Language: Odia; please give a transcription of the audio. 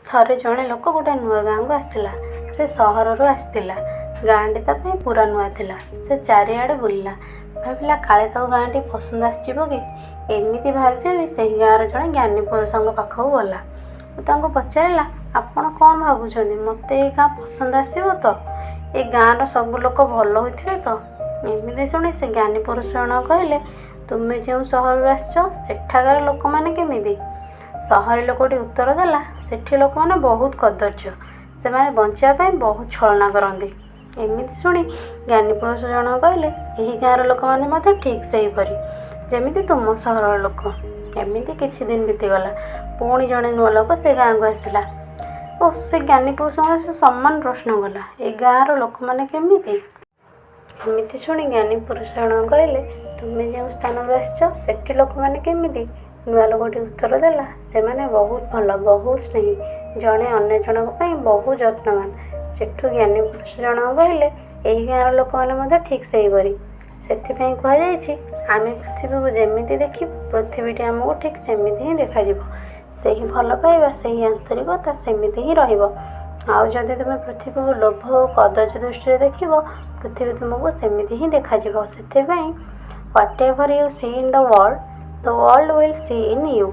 ଥରେ ଜଣେ ଲୋକ ଗୋଟେ ନୂଆ ଗାଁକୁ ଆସିଲା। ସେ ସହରରୁ ଆସିଥିଲା। ଗାଁଟି ତା ପାଇଁ ପୁରା ନୂଆ ଥିଲା। ସେ ଚାରିଆଡ଼େ ବୁଲିଲା, ଭାବିଲା କାଳେ ତାକୁ ଗାଁଟି ପସନ୍ଦ ଆସିଯିବ କି। ଏମିତି ଭାବି ଭାବି ସେହି ଗାଁର ଜଣେ ଜ୍ଞାନୀ ପୁରୁଷଙ୍କ ପାଖକୁ ଗଲା ଓ ତାଙ୍କୁ ପଚାରିଲା, ଆପଣ କ'ଣ ଭାବୁଛନ୍ତି, ମୋତେ ଏ ଗାଁ ପସନ୍ଦ ଆସିବ ତ? ଏ ଗାଁର ସବୁ ଲୋକ ଭଲ ହୋଇଥିବେ ତ? ଏମିତି ଶୁଣି ସେ ଜ୍ଞାନୀ ପୁରୁଷ ଜଣକ କହିଲେ, ତୁମେ ଯେଉଁ ସହରରୁ ଆସିଛ ସେଠାକାର ଲୋକମାନେ କେମିତି? ସହରୀ ଲୋକଟି ଉତ୍ତର ଦେଲା, ସେଠି ଲୋକମାନେ ବହୁତ କଦର୍ଯ୍ୟ। ସେମାନେ ବଞ୍ଚିବା ପାଇଁ ବହୁତ ଛଳନା କରନ୍ତି। ଏମିତି ଶୁଣି ଜ୍ଞାନୀ ପୁରୁଷ ଜଣକ କହିଲେ, ଏହି ଗାଁର ଲୋକମାନେ ମଧ୍ୟ ଠିକ୍ ସେହିପରି, ଯେମିତି ତୁମ ସହରର ଲୋକ। ଏମିତି କିଛି ଦିନ ବିତିଗଲା। ପୁଣି ଜଣେ ନୂଆ ଲୋକ ସେ ଗାଁକୁ ଆସିଲା ଓ ସେ ଜ୍ଞାନୀ ପୁରୁଷଙ୍କ ସେ ସମାନ ପ୍ରଶ୍ନ କଲା, ଏ ଗାଁର ଲୋକମାନେ କେମିତି? ଏମିତି ଶୁଣି ଜ୍ଞାନୀ ପୁରୁଷ ଜଣକ କହିଲେ, ତୁମେ ଯେଉଁ ସ୍ଥାନରୁ ଆସିଛ ସେଠି ଲୋକମାନେ କେମିତି? ନୂଆ ଲୋକଟି ଉତ୍ତର ଦେଲା, ସେମାନେ ବହୁତ ଭଲ, ବହୁତ ସ୍ନେହୀ, ଜଣେ ଅନ୍ୟ ଜଣଙ୍କ ପାଇଁ ବହୁ ଯତ୍ନବାନ। ସେଠୁ ଜ୍ଞାନୀ ପୁରୁଷ ଜଣକ କହିଲେ, ଏହି ଗାଁର ଲୋକମାନେ ମଧ୍ୟ ଠିକ୍ ସେହିପରି। ସେଥିପାଇଁ କୁହାଯାଇଛି, ଆମେ ପୃଥିବୀକୁ ଯେମିତି ଦେଖିବୁ ପୃଥିବୀଟି ଆମକୁ ଠିକ୍ ସେମିତି ହିଁ ଦେଖାଯିବ। ସେହି ଭଲ ପାଇବା, ସେହି ଆନ୍ତରିକତା ସେମିତି ହିଁ ରହିବ। ଆଉ ଯଦି ତୁମେ ପୃଥିବୀକୁ ଲୋଭ ଓ କଦର୍ଯ୍ୟ ଦୃଷ୍ଟିରେ ଦେଖିବ, ପୃଥିବୀ ତୁମକୁ ସେମିତି ହିଁ ଦେଖାଯିବ। ସେଥିପାଇଁ whatever you see in the world will see in you।